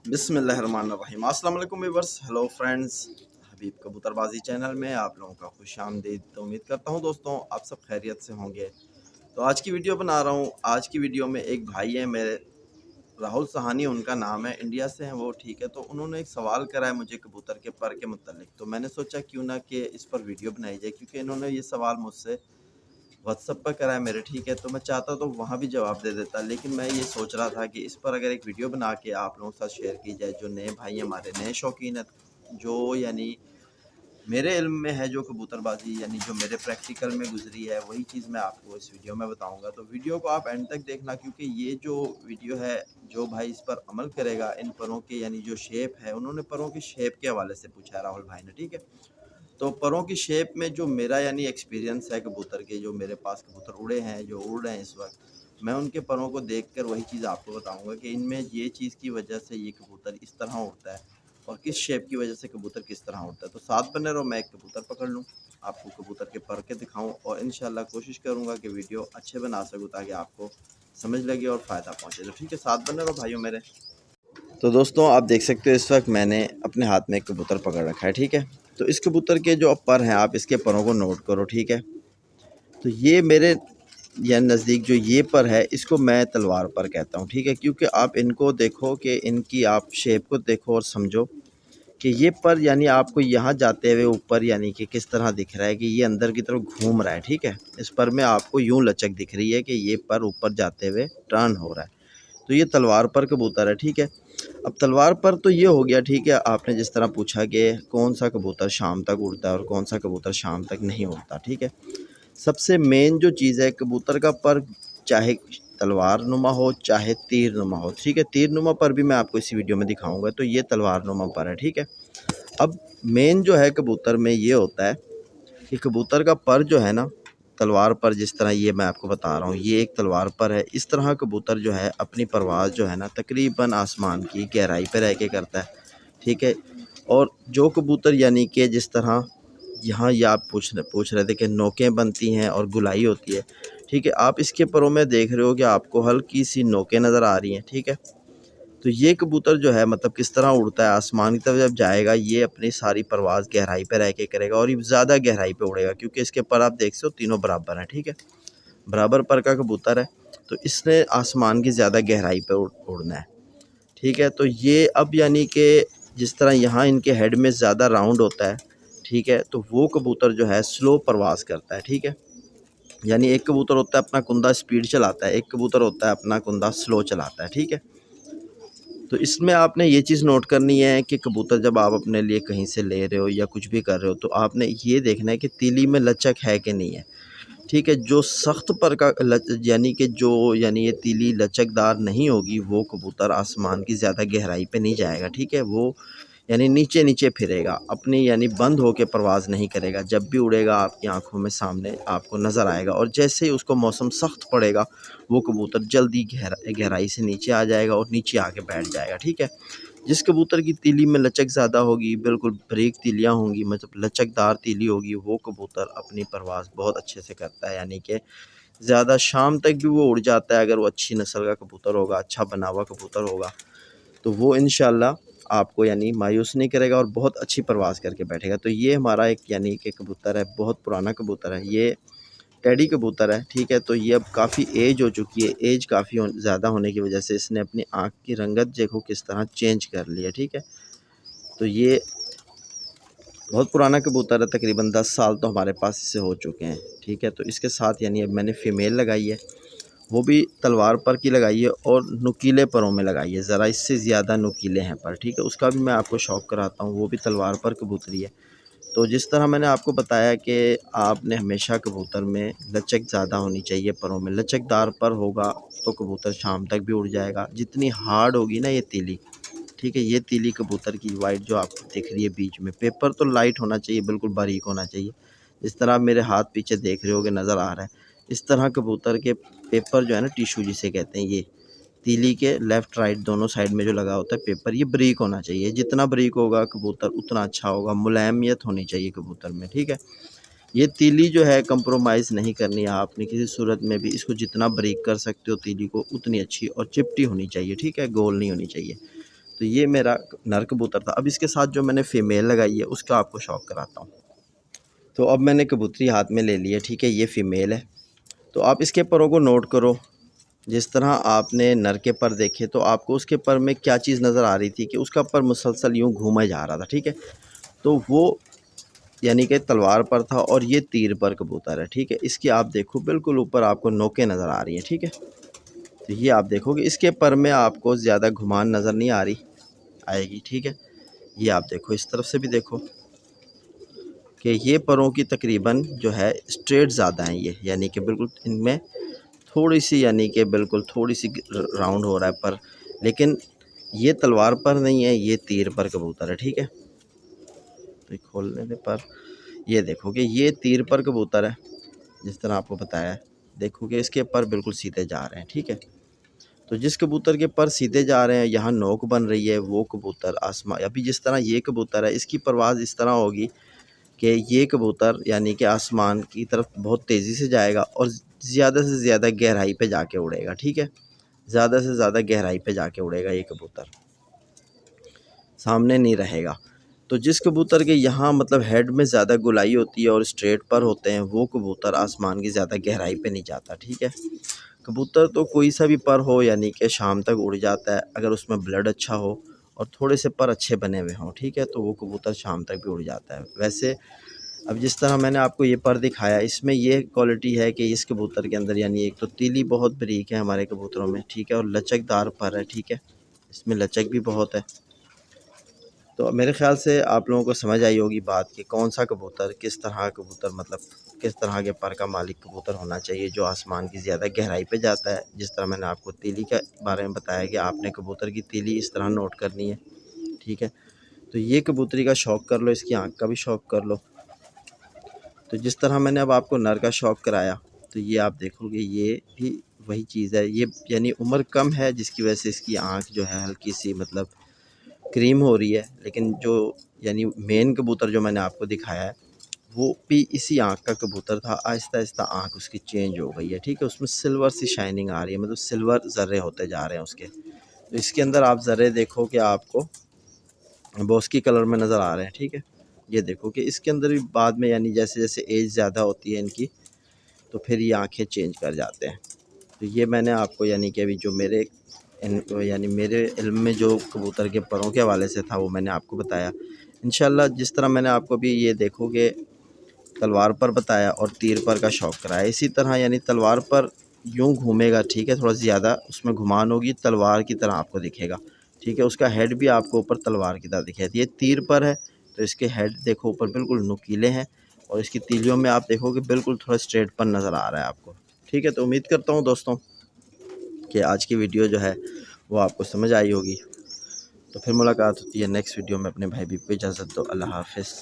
बिस्मिल्लाहिर्रहमानिर्रहीम। अस्सलाम वालेकुम व्यूअर्स, हेलो फ्रेंड्स। हबीब कबूतरबाजी चैनल में आप लोगों का खुशामदीद। तो उम्मीद करता हूँ दोस्तों आप सब खैरियत से होंगे। तो आज की वीडियो बना रहा हूँ। आज की वीडियो में एक भाई है मेरे, राहुल सहानी उनका नाम है, इंडिया से हैं वो, ठीक है। तो उन्होंने एक सवाल करा है मुझे कबूतर के पर के मुतालिक। तो मैंने सोचा क्यों ना कि इस पर वीडियो बनाई जाए, क्योंकि इन्होंने ये सवाल मुझसे व्हाट्सअप पर करा है मेरे, ठीक है। तो मैं चाहता तो वहाँ भी जवाब दे देता, लेकिन मैं ये सोच रहा था कि इस पर अगर एक वीडियो बना के आप लोगों के साथ शेयर की जाए। जो नए भाई हमारे नए शौकीन है, जो यानी मेरे इल्म में है, जो कबूतरबाजी यानी जो मेरे प्रैक्टिकल में गुजरी है, वही चीज़ मैं आपको इस वीडियो में बताऊंगा। तो वीडियो को आप एंड तक देखना, क्योंकि ये जो वीडियो है, जो भाई इस पर अमल करेगा, इन परों के यानी जो शेप है, उन्होंने परों की शेप के हवाले से पूछा है राहुल भाई ने, ठीक है। तो परों की शेप में जो मेरा यानी एक्सपीरियंस है कबूतर के, जो मेरे पास कबूतर उड़े हैं, जो उड़ रहे हैं इस वक्त, मैं उनके परों को देखकर वही चीज़ आपको बताऊंगा कि इनमें ये चीज़ की वजह से ये कबूतर इस तरह उड़ता है और किस शेप की वजह से कबूतर किस तरह उड़ता है। तो साथ बने रहो, मैं एक कबूतर पकड़ लूँ, आपको कबूतर के पर के दिखाऊँ, और इंशाल्लाह कोशिश करूँगा कि वीडियो अच्छे बना सकूँ ताकि आपको समझ लगे और फ़ायदा पहुँचे। तो ठीक है, साथ बने रहो भाइयों मेरे। तो दोस्तों आप देख सकते हो इस वक्त मैंने अपने हाथ में एक कबूतर पकड़ रखा है, ठीक है। तो इस कबूतर के जो पर हैं, आप इसके परों को नोट करो, ठीक है। तो ये मेरे या नज़दीक जो ये पर है, इसको मैं तलवार पर कहता हूँ, ठीक है। क्योंकि आप इनको देखो कि इनकी आप शेप को देखो और समझो कि ये पर यानी आपको यहाँ जाते हुए ऊपर यानी कि किस तरह दिख रहा है कि ये अंदर की तरफ घूम रहा है, ठीक है। इस पर में आपको यूँ लचक दिख रही है कि ये पर ऊपर जाते हुए टर्न हो रहा है। तो ये तलवार पर कबूतर है, ठीक है। अब तलवार पर तो ये हो गया, ठीक है। आपने जिस तरह पूछा कि कौन सा कबूतर शाम तक उड़ता है और कौन सा कबूतर शाम तक नहीं उड़ता, ठीक है। सबसे मेन जो चीज़ है कबूतर का पर, चाहे तलवार नुमा हो चाहे तीर नुमा हो, ठीक है। तीर नुमा पर भी मैं आपको इसी वीडियो में दिखाऊंगा। तो ये तलवार नुमा पर है, ठीक है। अब मेन जो है कबूतर में ये होता है कि कबूतर का पर जो है ना, तलवार पर जिस तरह ये मैं आपको बता रहा हूँ, ये एक तलवार पर है। इस तरह कबूतर जो है अपनी परवाज़ जो है ना तकरीबन आसमान की गहराई पे रह के करता है, ठीक है। और जो कबूतर यानी कि जिस तरह यहाँ ये आप पूछ रहे थे कि नोकें बनती हैं और गुलाई होती है, ठीक है। आप इसके परों में देख रहे हो कि आपको हल्की सी नोकें नज़र आ रही हैं, ठीक है। तो ये कबूतर जो है मतलब किस तरह उड़ता है, आसमान की तरफ जब जाएगा ये अपनी सारी परवाज़ गहराई पे रह के करेगा, और ये ज़्यादा गहराई पे उड़ेगा क्योंकि इसके पर आप देख सकते हो तीनों बराबर हैं, ठीक है। बराबर पर का कबूतर है, तो इसने आसमान की ज़्यादा गहराई पे उड़ना है, ठीक है। तो ये अब यानी कि जिस तरह यहाँ इनके हेड में ज़्यादा राउंड होता है, ठीक है, तो वो कबूतर जो है स्लो परवाज़ करता है, ठीक है। यानी एक कबूतर होता है अपना कुंदा स्पीड चलाता है, एक कबूतर होता है अपना कुंदा स्लो चलाता है, ठीक है। तो इसमें आपने ये चीज़ नोट करनी है कि कबूतर जब आप अपने लिए कहीं से ले रहे हो या कुछ भी कर रहे हो, तो आपने ये देखना है कि तीली में लचक है कि नहीं है, ठीक है। जो सख्त पर का यानी कि जो यानी ये तीली लचकदार नहीं होगी, वो कबूतर आसमान की ज़्यादा गहराई पे नहीं जाएगा, ठीक है। वो यानी नीचे नीचे फिरेगा, अपनी यानी बंद होकर परवाज़ नहीं करेगा। जब भी उड़ेगा आपकी आंखों में सामने आपको नज़र आएगा, और जैसे ही उसको मौसम सख्त पड़ेगा वो कबूतर जल्दी गहराई से नीचे आ जाएगा और नीचे आके बैठ जाएगा, ठीक है। जिस कबूतर की तीली में लचक ज़्यादा होगी, बिल्कुल बारीक तीलियाँ होंगी, मतलब लचकदार तीली होगी, वो कबूतर अपनी परवाज़ बहुत अच्छे से करता है। यानी कि ज़्यादा शाम तक भी वो उड़ जाता है। अगर वो अच्छी नस्ल का कबूतर होगा, अच्छा बना हुआ कबूतर होगा, तो वो इंशाल्लाह आपको यानी मायूस नहीं करेगा और बहुत अच्छी परवाज़ करके बैठेगा। तो ये हमारा एक यानी कि कबूतर है, बहुत पुराना कबूतर है, ये टेडी कबूतर है, ठीक है। तो ये अब काफ़ी एज हो चुकी है, एज काफ़ी ज़्यादा होने की वजह से इसने अपनी आँख की रंगत देखो किस तरह चेंज कर ली है, ठीक है। तो ये बहुत पुराना कबूतर है, तकरीबन 10 साल तो हमारे पास इससे हो चुके हैं, ठीक है। तो इसके साथ यानी अब मैंने फ़ीमेल लगाई है, वो भी तलवार पर की लगाई है और नुकीले परों में लगाई है, ज़रा इससे ज़्यादा नुकीले हैं पर, ठीक है। उसका भी मैं आपको शौक़ कराता हूँ, वो भी तलवार पर कबूतरी है। तो जिस तरह मैंने आपको बताया कि आपने हमेशा कबूतर में लचक ज़्यादा होनी चाहिए, परों में लचकदार पर होगा तो कबूतर शाम तक भी उड़ जाएगा। जितनी हार्ड होगी ना ये तीली, ठीक है, ये तीली कबूतर की वाइट जो आपको दिख रही है बीच में, पेपर तो लाइट होना चाहिए, बिल्कुल बारीक होना चाहिए। जिस तरह आप मेरे हाथ पीछे देख रहे होगे नज़र आ रहा है, इस तरह कबूतर के पेपर जो है ना, टिशू जिसे कहते हैं, ये तीली के लेफ़्ट राइट दोनों साइड में जो लगा होता है पेपर, ये बारीक होना चाहिए। जितना बारीक होगा कबूतर उतना अच्छा होगा, मुलायमियत होनी चाहिए कबूतर में, ठीक है। ये तीली जो है कंप्रोमाइज़ नहीं करनी है आपने किसी सूरत में भी। इसको जितना बारीक कर सकते हो तीली को, उतनी अच्छी और चिपटी होनी चाहिए, ठीक है, गोल नहीं होनी चाहिए। تو یہ میرا نر کبوتر تھا۔ اب اس کے ساتھ جو میں نے فیمیل لگائی ہے اس کا آپ کو شوق کراتا ہوں۔ تو اب میں نے کبوتری ہاتھ میں لے لی ہے، ٹھیک ہے، یہ فیمیل ہے۔ تو آپ اس کے پروں کو نوٹ کرو، جس طرح آپ نے نر کے پر دیکھے تو آپ کو اس کے پر میں کیا چیز نظر آ رہی تھی کہ اس کا پر مسلسل یوں گھوما جا رہا تھا، ٹھیک ہے۔ تو وہ یعنی کہ تلوار پر تھا اور یہ تیر پر کبوتر ہے، ٹھیک ہے۔ اس کی آپ دیکھو بالکل اوپر آپ کو نوکیں نظر آ رہی ہیں، ٹھیک ہے۔ تو یہ آپ دیکھو کہ اس کے پر میں آپ کو زیادہ گھمان نظر نہیں آئے گی، ٹھیک ہے۔ یہ آپ دیکھو، اس طرف سے بھی دیکھو کہ یہ پروں کی تقریباً جو ہے اسٹریٹ زیادہ ہیں، یہ یعنی کہ بالکل ان میں تھوڑی سی یعنی کہ بالکل تھوڑی سی راؤنڈ ہو رہا ہے پر، لیکن یہ تلوار پر نہیں ہے، یہ تیر پر کبوتر ہے، ٹھیک ہے۔ تو کھولنے دے پر، یہ دیکھو کہ یہ تیر پر کبوتر ہے، جس طرح آپ کو بتایا ہے۔ دیکھو کہ اس کے پر بالکل سیدھے جا رہے ہیں، ٹھیک ہے۔ تو جس کبوتر کے پر سیدھے جا رہے ہیں، یہاں نوک بن رہی ہے، وہ کبوتر آسمان، ابھی جس طرح یہ کبوتر ہے اس کی پرواز اس طرح ہوگی کہ یہ کبوتر یعنی کہ آسمان کی طرف بہت تیزی سے جائے گا اور زیادہ سے زیادہ گہرائی پہ جا کے اڑے گا، ٹھیک ہے۔ زیادہ سے زیادہ گہرائی پہ جا کے اڑے گا یہ کبوتر، سامنے نہیں رہے گا۔ تو جس کبوتر کے یہاں مطلب ہیڈ میں زیادہ گلائی ہوتی ہے اور اسٹریٹ پر ہوتے ہیں، وہ کبوتر آسمان کی زیادہ گہرائی پہ نہیں جاتا، ٹھیک ہے۔ کبوتر تو کوئی سا بھی پر ہو یعنی کہ شام تک اڑ جاتا ہے، اگر اس میں بلڈ اچھا ہو اور تھوڑے سے پر اچھے بنے ہوئے ہوں، ٹھیک ہے، تو وہ کبوتر شام تک بھی اڑ جاتا ہے۔ ویسے اب جس طرح میں نے آپ کو یہ پر دکھایا، اس میں یہ کوالٹی ہے کہ اس کبوتر کے اندر یعنی ایک تو تیلی بہت بریک ہے ہمارے کبوتروں میں، ٹھیک ہے، اور لچک دار پر ہے، ٹھیک ہے، اس میں لچک بھی بہت ہے۔ تو میرے خیال سے آپ لوگوں کو سمجھ آئی ہوگی بات کہ کون سا کبوتر کس طرح کبوتر مطلب کس طرح کے پر کا مالک کبوتر ہونا چاہیے جو آسمان کی زیادہ گہرائی پہ جاتا ہے۔ جس طرح میں نے آپ کو تیلی کے بارے میں بتایا کہ آپ نے کبوتر کی تیلی اس طرح نوٹ کرنی ہے، ٹھیک ہے۔ تو یہ کبوتری کا شوق کر لو، اس کی آنکھ کا بھی شوق کر لو۔ تو جس طرح میں نے اب آپ کو نر کا شوق کرایا، تو یہ آپ دیکھو گے یہ بھی وہی چیز ہے، یہ یعنی عمر کم ہے جس کی وجہ سے اس کی آنکھ جو ہے ہلکی سی مطلب کریم ہو رہی ہے، لیکن جو یعنی مین کبوتر جو میں نے آپ کو دکھایا ہے وہ بھی اسی آنکھ کا کبوتر تھا۔ آہستہ آہستہ آنکھ اس کی چینج ہو گئی ہے، ٹھیک ہے، اس میں سلور سی شائننگ آ رہی ہے، مطلب سلور ذرے ہوتے جا رہے ہیں اس کے۔ تو اس کے اندر آپ ذرے دیکھو کہ آپ کو بوسکی کلر میں نظر آ رہے ہیں، ٹھیک ہے۔ یہ دیکھو کہ اس کے اندر بھی بعد میں یعنی جیسے جیسے ایج زیادہ ہوتی ہے ان کی تو پھر یہ آنکھیں چینج کر جاتے ہیں۔ تو یہ میں نے آپ کو یعنی کہ ابھی جو میرے علم میں جو کبوتر کے پروں کے حوالے سے تھا وہ میں نے آپ کو بتایا۔ انشاءاللہ جس طرح میں نے آپ کو بھی یہ دیکھو کہ تلوار پر بتایا اور تیر پر کا شوق کرایا، اسی طرح یعنی تلوار پر یوں گھومے گا، ٹھیک ہے، تھوڑا زیادہ اس میں گھمان ہوگی، تلوار کی طرح آپ کو دکھے گا، ٹھیک ہے، اس کا ہیڈ بھی آپ کو اوپر تلوار کی طرح دکھے گا۔ یہ تیر پر ہے تو اس کے ہیڈ دیکھو اوپر بالکل نکیلے ہیں اور اس کی تیلیوں میں آپ دیکھو کہ بالکل تھوڑا اسٹریٹ پر نظر آ رہا ہے آپ کو، ٹھیک ہے۔ تو امید کرتا ہوں دوستوں کہ آج کی ویڈیو جو ہے وہ آپ کو سمجھ آئی ہوگی۔ تو پھر ملاقات ہوتی ہے نیکسٹ ویڈیو میں، اپنے بھائی بھی کو اجازت دو، اللہ حافظ۔